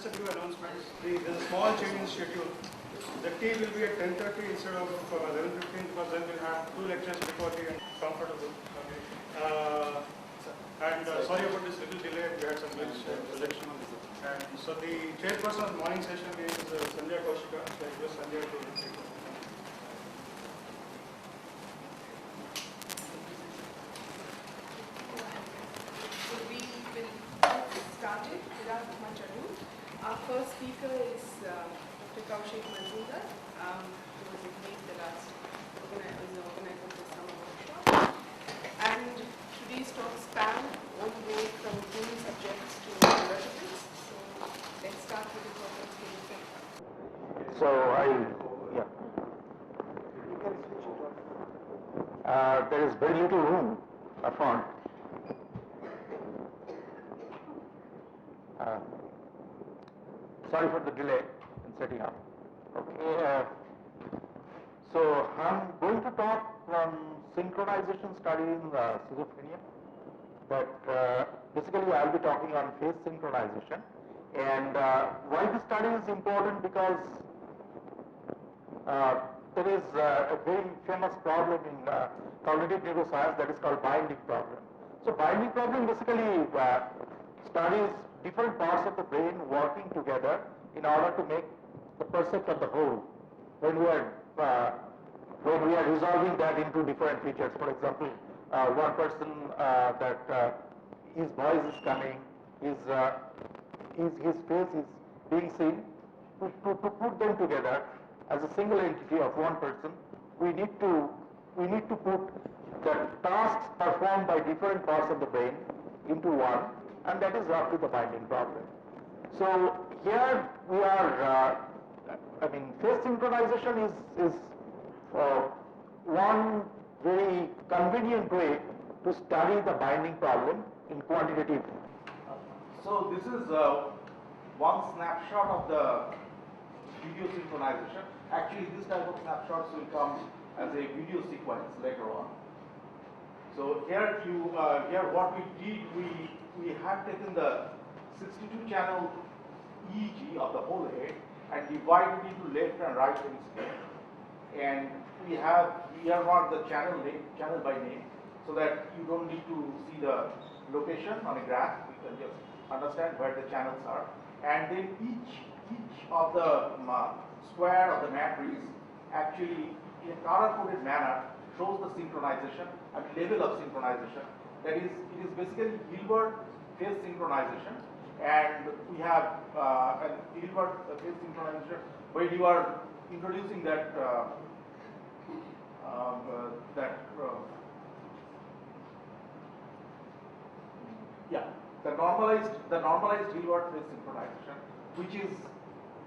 just a few announcements. There's a small change in schedule. The tea will be at 10:30 instead of 11:15 because then we'll have 2 lectures before tea and comfortable. Okay. Sorry about this little delay. We had some projection on this. And so the chairperson of the morning session is Sanjay Kaushika. So I request Sanjay to take over. Started without much ado. Our first speaker is Dr. Kaushik Manzumdar, who was indeed the last organizer of the summer workshop. And today's talk span all the way from human subjects to vertebrates. So let's start with the topic. So You can switch it off. there is very little room up front. Sorry for the delay in setting up. Okay, so I'm going to talk from synchronization study in schizophrenia, but basically I'll be talking on phase synchronization. And why this study is important, because there is a very famous problem in cognitive neuroscience that is called binding problem. So binding problem basically studies different parts of the brain working together in order to make the percept of the whole. When we are resolving that into different features, for example, one person that his voice is coming, his face is being seen. To put them together as a single entity of one person, we need to put the tasks performed by different parts of the brain into one, and that is roughly the binding problem. So here we are, phase synchronization is one very convenient way to study the binding problem in quantitative. So this is one snapshot of the video synchronization. Actually, this type of snapshots will come as a video sequence later on. So here what we did, we have taken the 62 channel EEG of the whole head and divided into left and right hemisphere. And we have earmarked the channel by name, so that you don't need to see the location on a graph. You can just understand where the channels are. And then each of the square of the matrix actually in a color-coded manner shows the synchronization and level of synchronization. That is, it is basically Hilbert phase synchronization, and we have an Hilbert phase synchronization where you are introducing that the normalized Hilbert phase synchronization, which is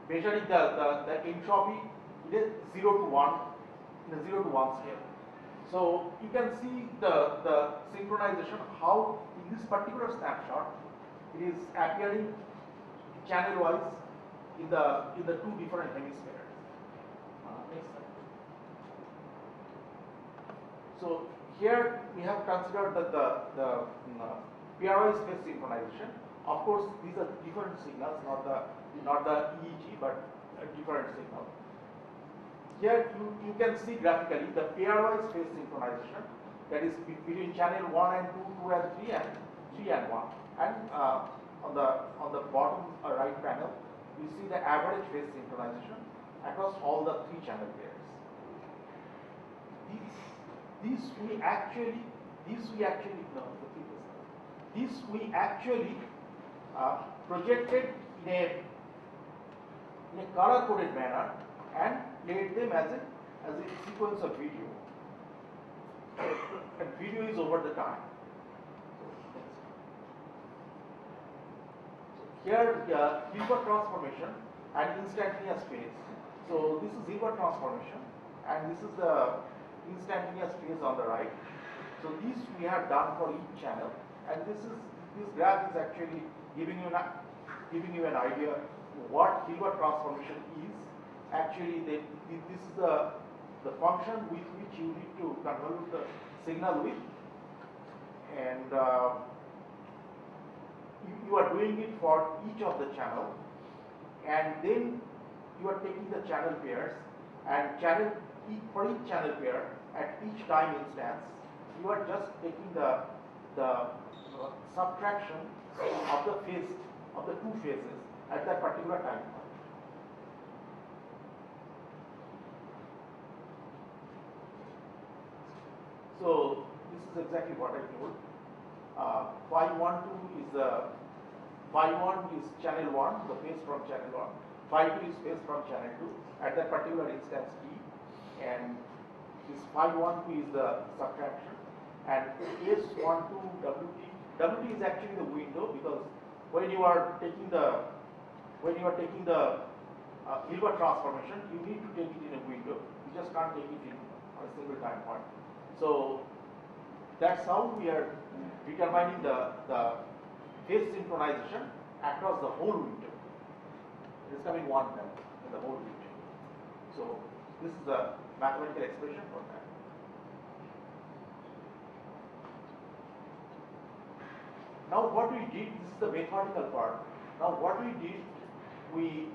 measuring the entropy. It is 0 to 1 in a 0 to 1 scale. So you can see the synchronization, how in this particular snapshot it is appearing channel wise in the two different hemispheres. Next slide. So here we have considered that the Pairwise phase synchronization. Of course, these are different signals, not the EEG, but a different signal. Here you can see graphically the pairwise phase synchronization, that is between channel 1 and 2, 2 and 3, and 3 and 1. And on the bottom right panel, you see the average phase synchronization across all the 3 channel pairs. These we actually projected in a color-coded manner and played them as a sequence of video. And video is over the time. So here, Hilbert transformation and instantaneous phase. So this is Hilbert transformation, and this is the instantaneous phase on the right. So these we have done for each channel, and this graph is actually giving you an idea what Hilbert transformation is. Actually, this is the function with which you need to convolute the signal with, and you are doing it for each of the channel, and then you are taking the channel pairs, and for each channel pair at each time instance, you are just taking the subtraction of the phase of the two phases at that particular time point. So this is exactly what I told. Phi 1 2 is phi 1 is channel 1, the phase from channel 1. Phi 2 is phase from channel 2 at that particular instance t, and this phi 1 2 is the subtraction, and S12 WT is actually the window, because when you are taking the Hilbert transformation, you need to take it in a window. You just can't take it in on a single time point. So that's how we are determining the phase synchronization across the whole window. It is coming one time in the whole window. So this is the mathematical expression for that. Now what we did, this is the methodical part. Now what we did, we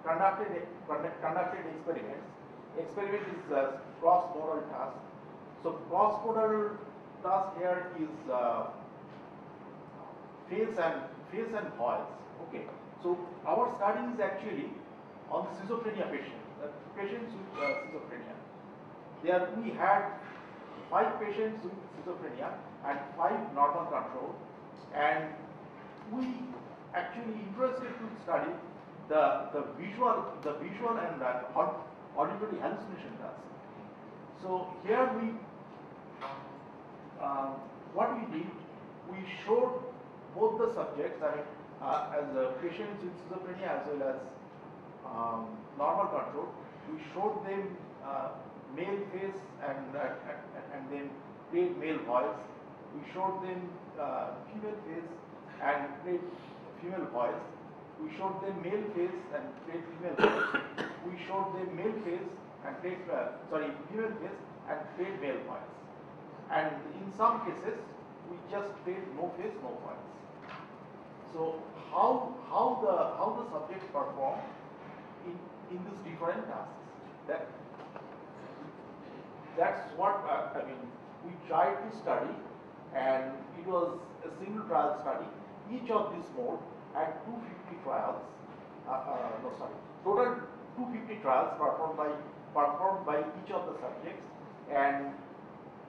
conducted experiments. Experiment is a cross-modal task. So cross-modal task here is phase and voice. Okay. So our study is actually on the schizophrenia patients with schizophrenia. There we had 5 patients with schizophrenia and 5 normal control, and we actually interested to study the visual and auditory hallucination task. So here we what we did, we showed both the subjects, I mean, as patients with schizophrenia as well as normal control. We showed them male face and then played male voice. We showed them female face and played female voice. We showed them male face and played female voice. We showed them male face and played female face and played male voice. And in some cases, we just played no face, no voice. So how the subjects perform in these different tasks? That's what I mean. We tried to study, and it was a single trial study. Each of these modes had 250 trials. Total 250 trials performed by each of the subjects, and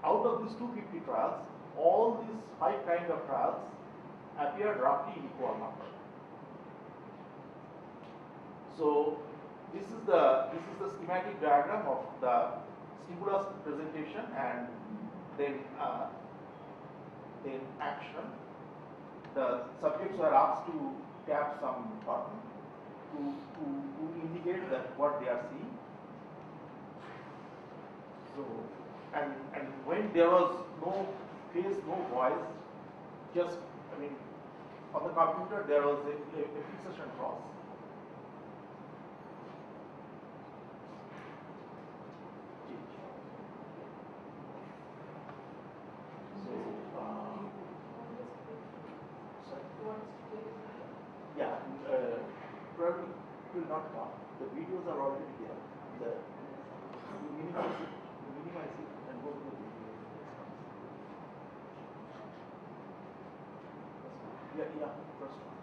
out of these 250 trials, all these 5 kinds of trials appeared roughly in equal number. So this is the schematic diagram of the stimulus presentation and then action. The subjects were asked to tap some button to indicate that what they are seeing. So and when there was no face, no voice, just I mean on the computer there was a fixation cross. Probably will not come. The videos are already there. You minimize it and go to the video. Yeah, first one.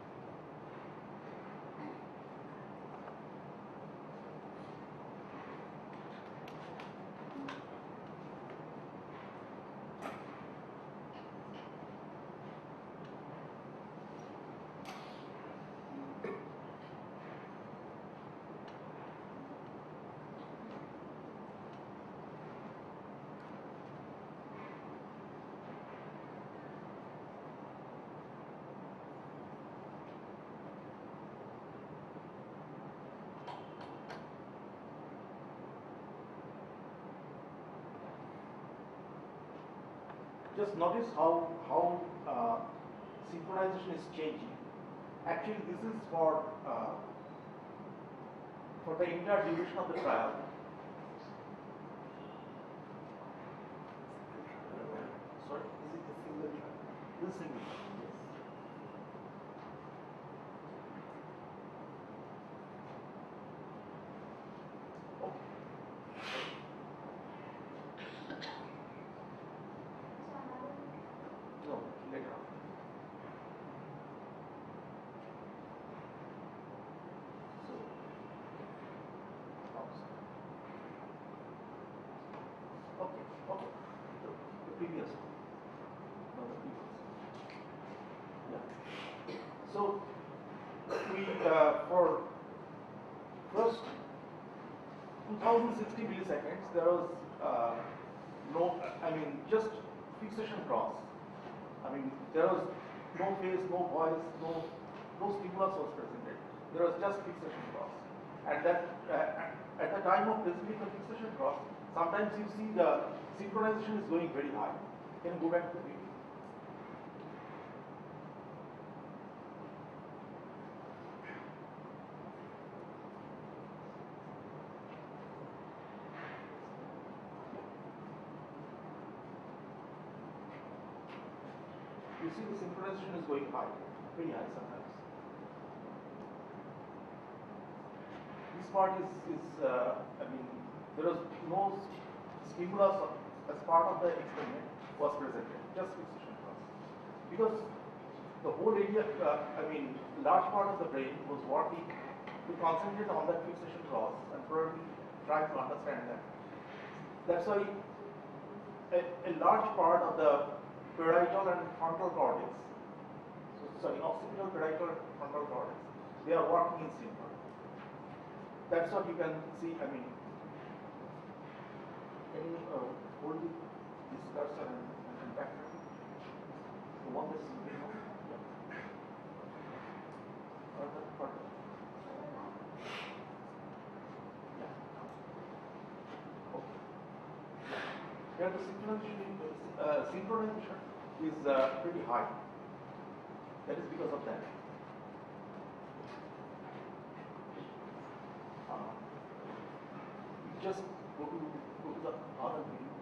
Just notice how synchronization is changing. Actually, this is for the entire duration of the trial. Sorry, is it a single trial? This is single trial, yes. for first 2060 milliseconds, there was just fixation cross. There was no face, no voice, no stimulus was presented. There was just fixation cross. And that at the time of presenting the fixation cross, sometimes you see the synchronization is going very high. Can you go back to the video? You see the synchronization is going high, very high sometimes. This part is there was no stimulus as part of the experiment was presented, just fixation cross. Because the whole area, large part of the brain was working to concentrate on that fixation cross and probably try to understand that. That's why a large part of the parietal and frontal cortex, occipital, parietal, and frontal cortex, they are working in synchrony. That's what you can see. Can you hold this cursor and back? The one that's in the middle? Yeah. Yeah. Okay. Here the synchronization is pretty high. That is because of that. Just go to the other video.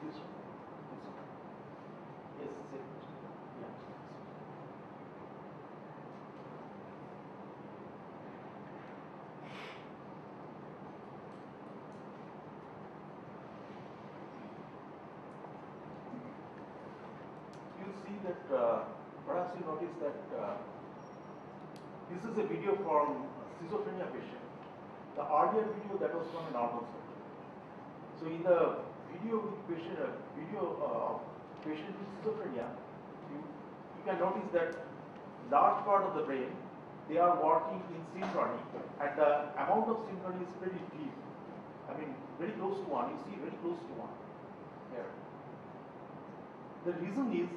This one. Yes, same. Yeah. See that perhaps you notice that this is a video from schizophrenia patient. The earlier video that was from a normal subject. So in the video with patient, patient with schizophrenia, you can notice that large part of the brain they are working in synchrony, and the amount of synchrony is pretty deep. Very close to one. You see, very close to one here. The reason is.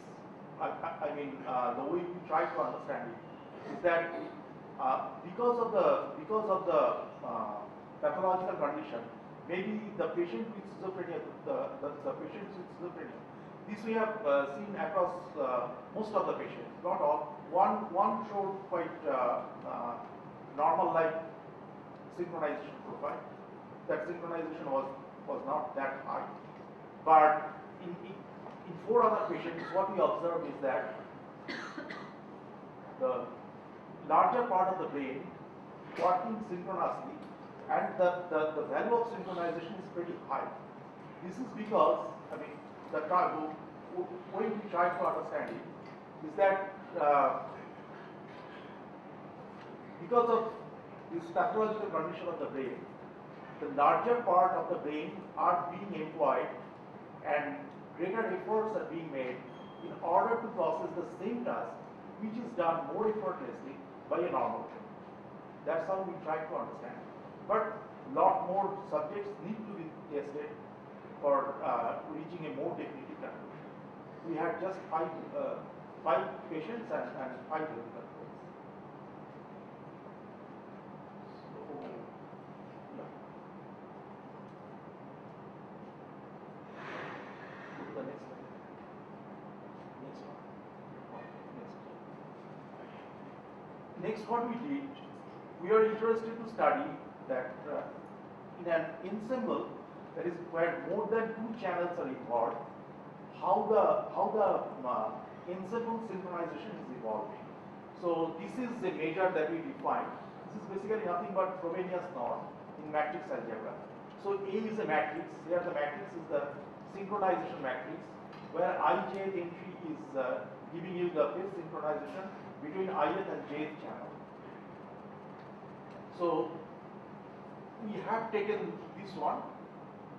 The way we try to understand it is that because of the pathological condition, maybe the patient with schizophrenia, the patients with schizophrenia, this we have seen across most of the patients, not all. One showed quite normal-like synchronization profile. That synchronization was not that high, but in 4 other patients, what we observed is that the larger part of the brain working synchronously, and the value of synchronization is pretty high. This is because, the way we try to understand it is that because of this pathological condition of the brain, the larger part of the brain are being employed and greater efforts are being made in order to process the same task, which is done more effortlessly by a normal brain. That's how we try to understand. But lot more subjects need to be tested for reaching a more definitive conclusion. We had just five patients and 5 healthy controls. So, yeah. The next slide. Next one. Next, what we did, we are interested to study that in an ensemble, that is where more than 2 channels are involved, how the ensemble synchronization is evolving. So this is a measure that we define. This is basically nothing but Frobenius norm in matrix algebra. So A is a matrix. Here the matrix is the synchronization matrix, where ij entry is giving you the phase synchronization between ith and jth channel. So we have taken this one,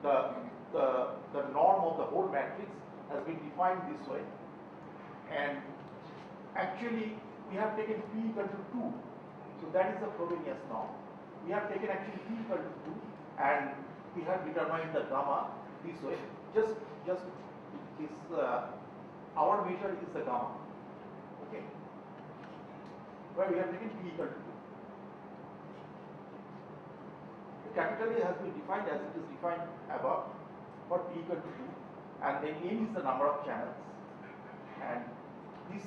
the norm of the whole matrix has been defined this way, and actually we have taken P equal to 2, so that is the Frobenius norm. We have taken actually P equal to 2, and we have determined the gamma this way. Just is our measure is the gamma, okay, where we have taken P equal to 2. The capital A has been defined as it is defined above for P equal to 2, and then N is the number of channels, and this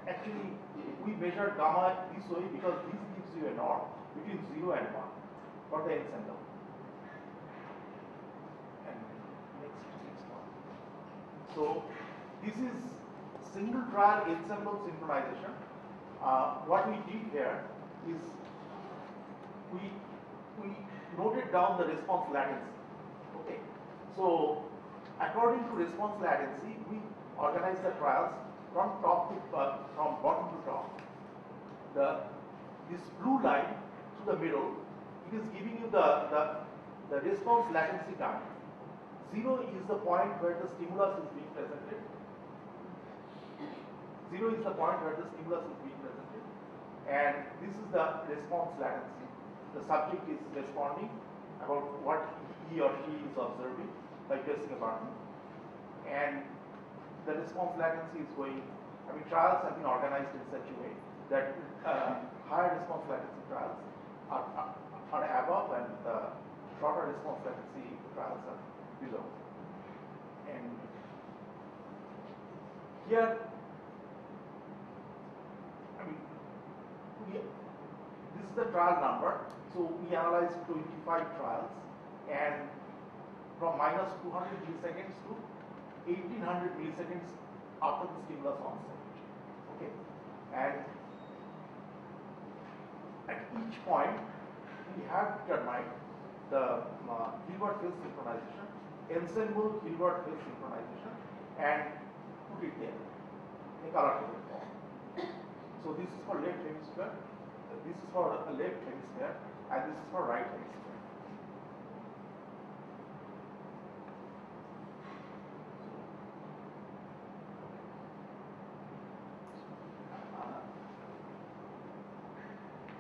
actually we measure gamma this way because this gives you a norm between 0 and 1 for the ensemble. And next one. So this is single trial ensemble synchronization. What we did here is we noted down the response latency. Okay, so according to response latency, we organize the trials from bottom to top. This blue line to the middle, it is giving you the response latency time. 0 is the point where the stimulus is being presented. 0 is the point where the stimulus is being presented, and this is the response latency. The subject is responding about what he or she is observing by pressing a button, and the response latency is going. I mean, trials have been organized in such a way that higher response latency trials are above, and the shorter response latency trials are below. And here, I mean, this is the trial number. So we analyzed 25 trials, and from minus 200 milliseconds to 1800 milliseconds after the stimulus onset. Okay, and at each point we have determined the Hilbert phase synchronization, ensemble Hilbert phase synchronization, and put it there in a color-coded form. So this is for left hemisphere, this is for left hemisphere, and this is for right hemisphere.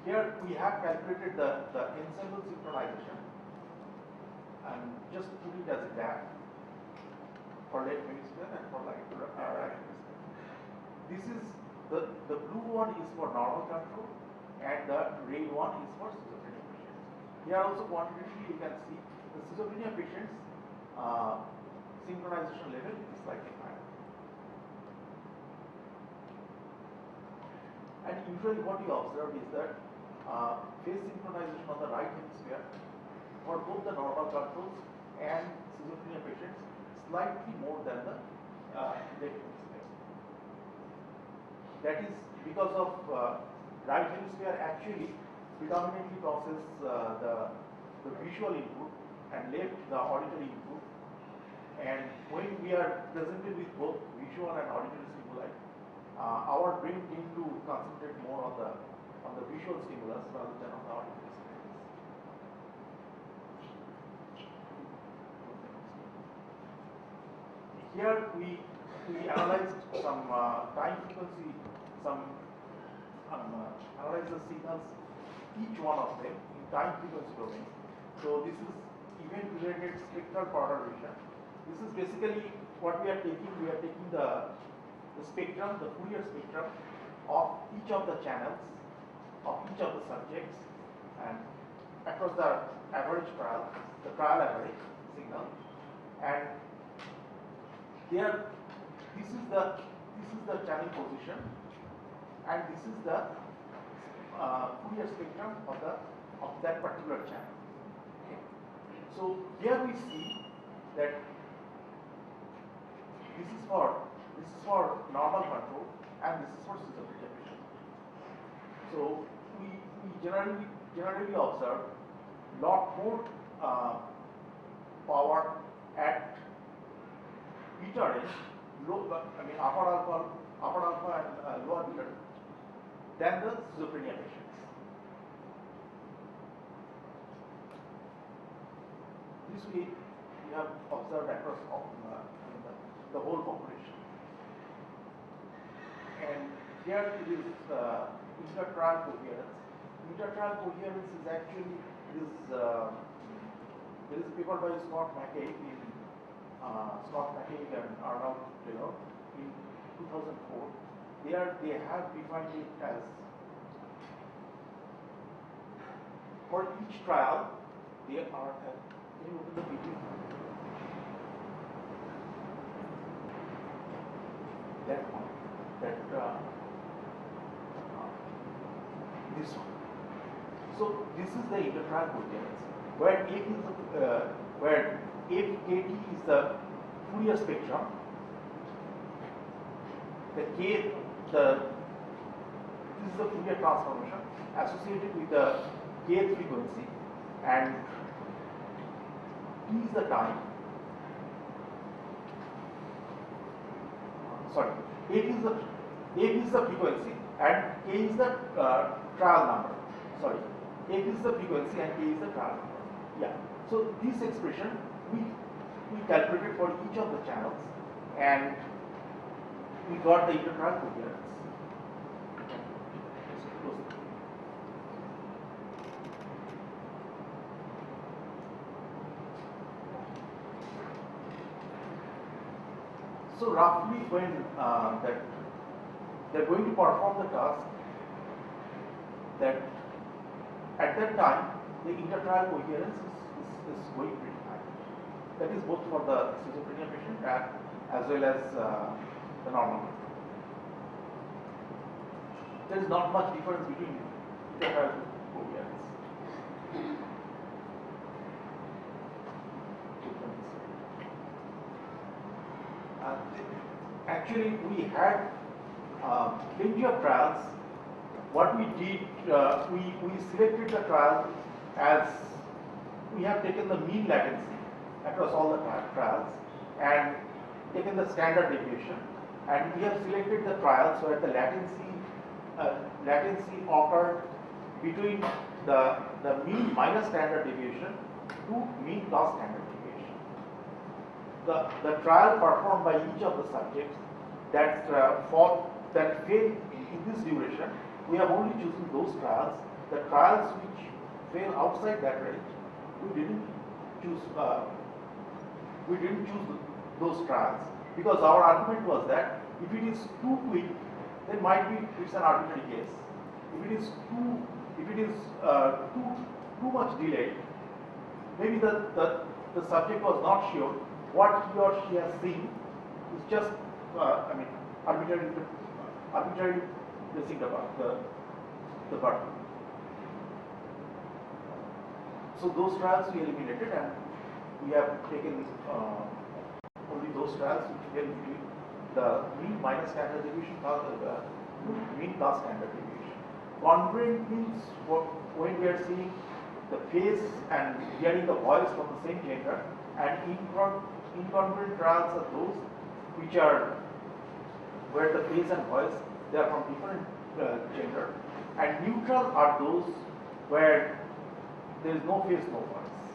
Here we have calculated the ensemble synchronization and just put it as a graph for left hemisphere and for right hemisphere. This is the blue one is for normal control, and the red one is for schizophrenia patients. Here also quantitatively you can see the schizophrenia patients synchronization level is slightly higher. And usually what you observe is that phase synchronization on the right hemisphere for both the normal controls and schizophrenia patients slightly more than the left hemisphere. That is because of right hemisphere actually predominantly process the visual input and left the auditory input. And when we are presented with both visual and auditory stimuli, our brain tends to concentrate more on the visual stimulus rather than on the auditory stimulus. Here we analyzed some time frequency, analyze the signals, each one of them in time frequency domain. So this is event-related spectral perturbation. This is basically what we are taking. We are taking the spectrum, the Fourier spectrum of each of the channels of each of the subjects, and across the average trial, the trial average signal, and here this is the channel position, and this is the Fourier spectrum of that particular channel. Okay. So here we see that this is for normal control, and this is for schizophrenia patient. So we generally observe lot more power at beta range, upper alpha and lower beta than the schizophrenia patients. this we have observed across the whole population. And here it is intertrial coherence. Intertrial coherence is actually there is a paper by Scott McCabe and Arnold Taylor in 2004. There they have defined it as for each trial they are can you open the video? That one. This one. So this is the intertrial coherence, where F is where FKT is the Fourier spectrum. This is the Fourier transformation associated with the kth frequency, and T is the time. Sorry, F is the frequency and K is the trial number. Sorry, F is the frequency and K is the trial number. Yeah. So this expression we calculated for each of the channels, and we got the intertrial coherence. So roughly when that they're going to perform the task, that at that time the intertrial coherence is going pretty high. That is both for the schizophrenia patient as well as the normal patient. There is not much difference between intertrial coherence. Actually, we had plenty of trials. What we did, we selected the trial as we have taken the mean latency across all the trials and taken the standard deviation, and we have selected the trials where the latency occurred between the mean minus standard deviation to mean plus standard deviation. The trial performed by each of the subjects that failed in this duration, we have only chosen those trials. The trials which fail outside that range, we didn't choose those trials, because our argument was that if it is too quick, then might be it's an arbitrary case. If it is too much delayed, maybe the subject was not sure what he or she has seen is just arbitrarily pressing the button. So those trials we eliminated, and we have taken only those trials which fell between the mean minus standard deviation plus the mean plus standard deviation. Congruent means when we are seeing the face and hearing the voice from the same gender, and incongruent trials are those which are where the face and voice they are from different gender, and neutral are those where there is no face, no voice.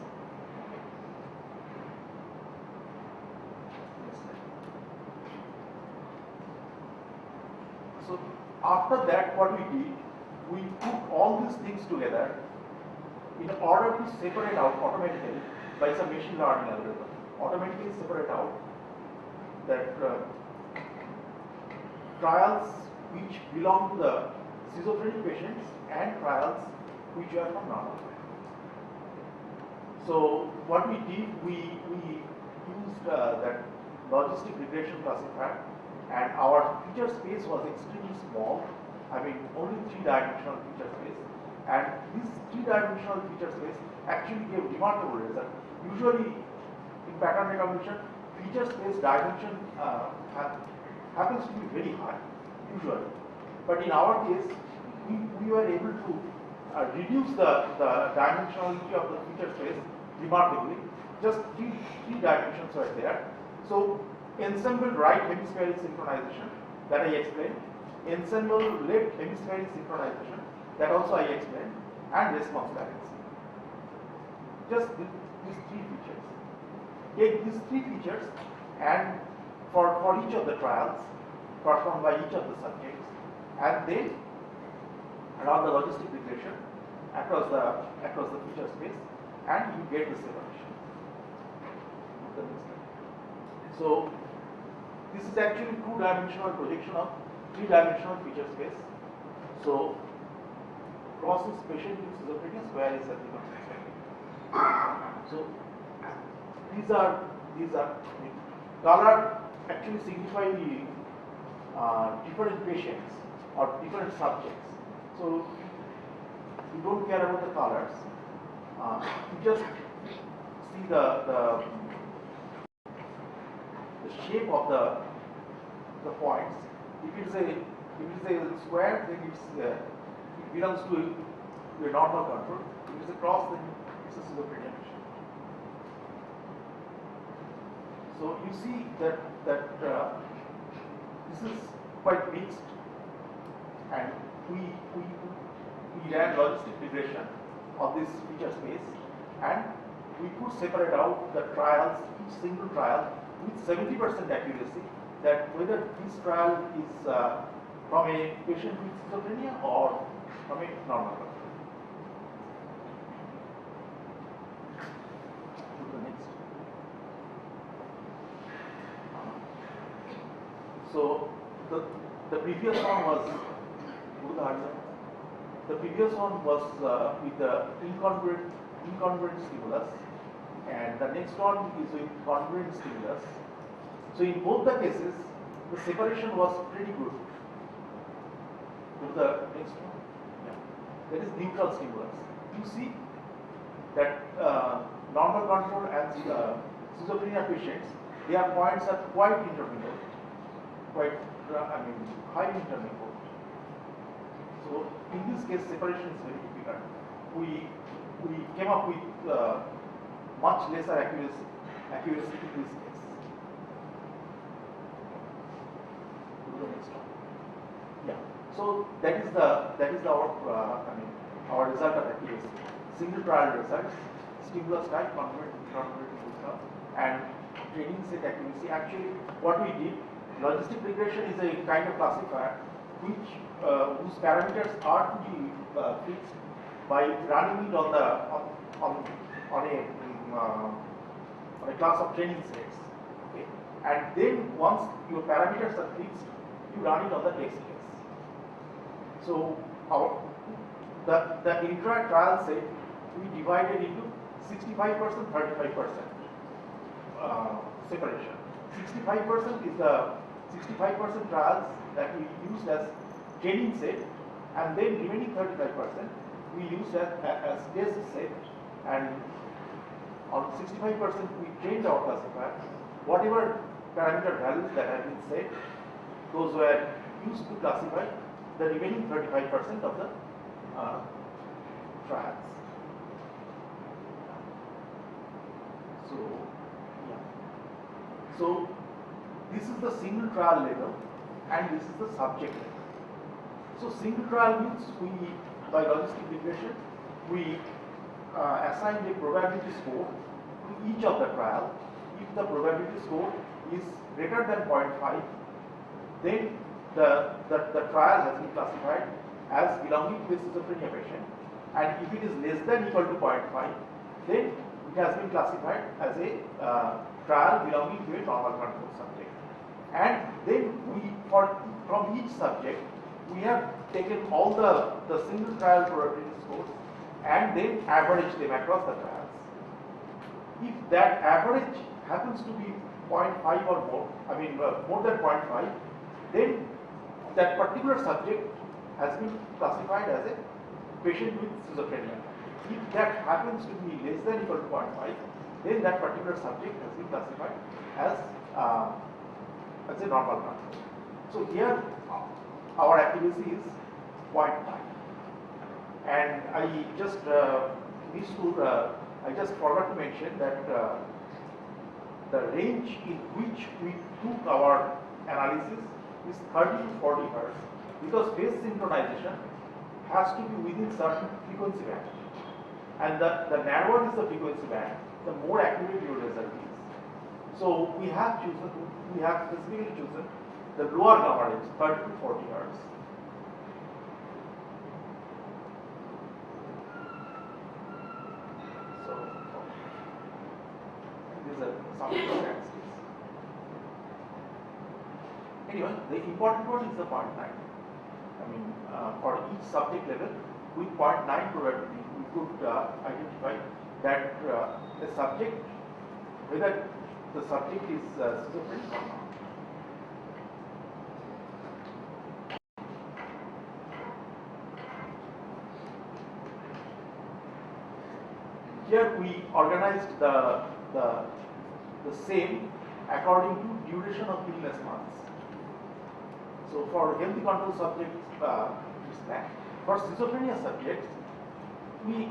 So after that, what we did, we put all these things together in order to separate out automatically by some machine learning algorithm. Automatically separate out that trials which belong to the schizophrenic patients and trials which are from normal. So what we did, we used that logistic regression classifier, and our feature space was extremely small. I mean, only 3-dimensional feature space, and this 3-dimensional feature space actually gave remarkable result. Usually, in pattern recognition, feature space dimension happens to be very high, usually. But in our case, we were able to reduce the dimensionality of the feature space remarkably. Just three dimensions were there. So ensemble right hemispheric synchronization that I explained, ensemble left hemispheric synchronization that also I explained, and response latency. just these three features. Take these three features and for each of the trials performed by each of the subjects, and then run the logistic regression across the feature space, and you get the separation. So this is actually two-dimensional projection of three-dimensional feature space. So cross is patient with schizophrenia, square is at the So these are color actually signify different patients or different subjects. So you don't care about the colors. You just see the shape of the points. If it is a square, then it belongs to a normal control. If it is a cross, then it's a schizophrenia patient. So you see that this is quite mixed, and we ran logistic regression of this feature space, and we could separate out the trials, each single trial, with 70% accuracy, that whether this trial is from a patient with schizophrenia or from a normal person. To the next. So the previous one was with the incongruent stimulus, and the next one is with congruent stimulus. So in both the cases, the separation was pretty good. To the next one, that is neutral stimulus. You see that normal control and schizophrenia patients, their points are quite intermingled, high intermingled. So in this case, separation is very difficult. We came up with much lesser accuracy in this case. The next one. Yeah. So that is our result of accuracy. Single trial results, stimulus type, congruent, neutral, and training set accuracy. Actually, what we did, logistic regression is a kind of classifier whose parameters are to be fixed by running it on a class of training sets. Okay, and then once your parameters are fixed, you run it on the test case. So the intra-trial set we divided into 65%, 35% separation. 65% is the 65% trials that we used as training set, and then remaining 35% we used as test set, and on 65% we trained our classifier. Whatever parameter values that have been set, those were used to classify the remaining 35% of the trials. So, yeah. So this is the single trial level, and this is the subject level. So single trial means by logistic regression, we assign a probability score to each of the trial. If the probability score is greater than 0.5, then the trial has been classified as belonging to a schizophrenia patient, and if it is less than equal to 0.5, then it has been classified as a trial belonging to a normal control subject. And then from each subject, we have taken all the single trial probability scores and then averaged them across the trials. If that average happens to be 0.5 or more, more than 0.5, then that particular subject has been classified as a patient with schizophrenia. If that happens to be less than equal to 0.5, then that particular subject has been classified as a normal control. So here our accuracy is 0.5. And I just forgot to mention that the range in which we took our analysis is 30 to 40 Hz, because phase synchronization has to be within certain frequency band. And the narrower is the frequency band, the more accurate your result is. So we have specifically chosen the lower gamma range, 30 to 40 hertz. So these are some of the statistics. Anyway, the important one is the 0.9. I mean, for each subject level, with 0.9 probability, we could identify that the subject, whether the subject is schizophrenic or not. Here we organized the same according to duration of illness months. So for healthy control subjects, it's that. For schizophrenia subjects, we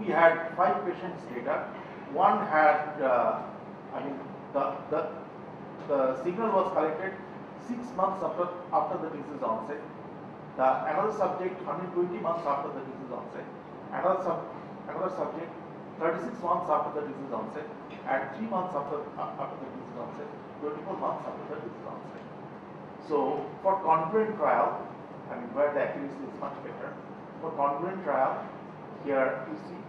had 5 patients data. One had, the signal was collected 6 months after the disease onset. Another subject 120 months after the disease onset. Another subject 36 months after the disease onset, and 3 months after the disease onset, 24 months after the disease onset. So for congruent trial, where the accuracy is much better, for congruent trial, here you see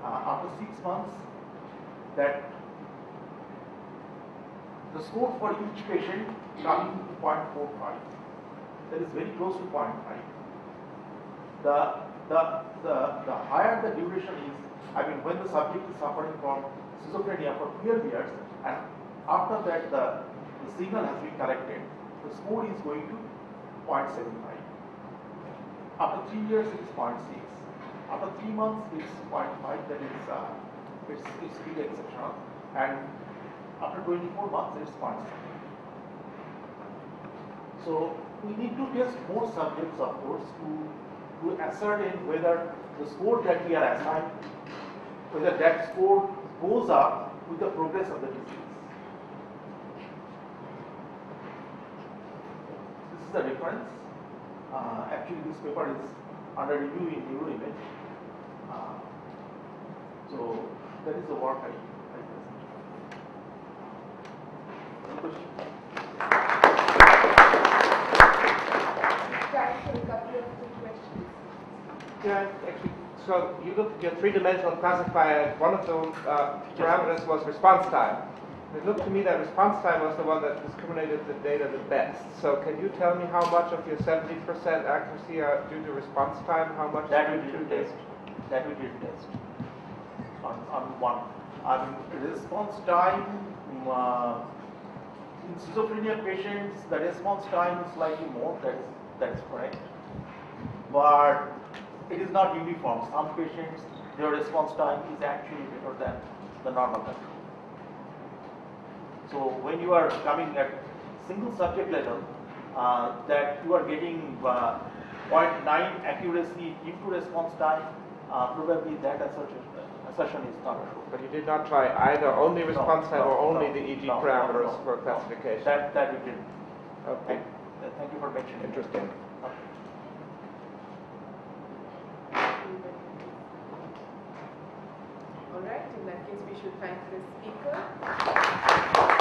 after 6 months that the score for each patient coming to 0.45. That is very close to 0.5. The higher the duration is, when the subject is suffering from schizophrenia for 12 years, and after that the signal has been collected, the score is going to 0.75. After 3 years, it is 0.6. After 3 months, it's 0.5. That is, it's really exceptional. And after 24 months, it's 0.7. So we need to test more subjects, of course, to ascertain whether the score that we are assigned, whether that score goes up with the progress of the disease. This is the reference. Actually, this paper is under review in Neuroimage. So that is the work I present. Time for a couple of quick questions. Yeah, actually, so you looked at your three-dimensional classifier. One of the parameters was response time. It looked to me that response time was the one that discriminated the data the best. So can you tell me how much of your 70% accuracy are due to response time? How much that is we due did to test. That we did test on one. Response time in schizophrenia patients, the response time is slightly more. That's correct. But it is not uniform. Some patients, their response time is actually better than the normal control. So when you are coming at single subject level, that you are getting 0.9 accuracy into response time, probably that assertion is not true. But you did not try either only response time or only the EG parameters for classification? That we didn't. Okay. Thank you for mentioning. Interesting. All right, in that case, we should thank the speaker.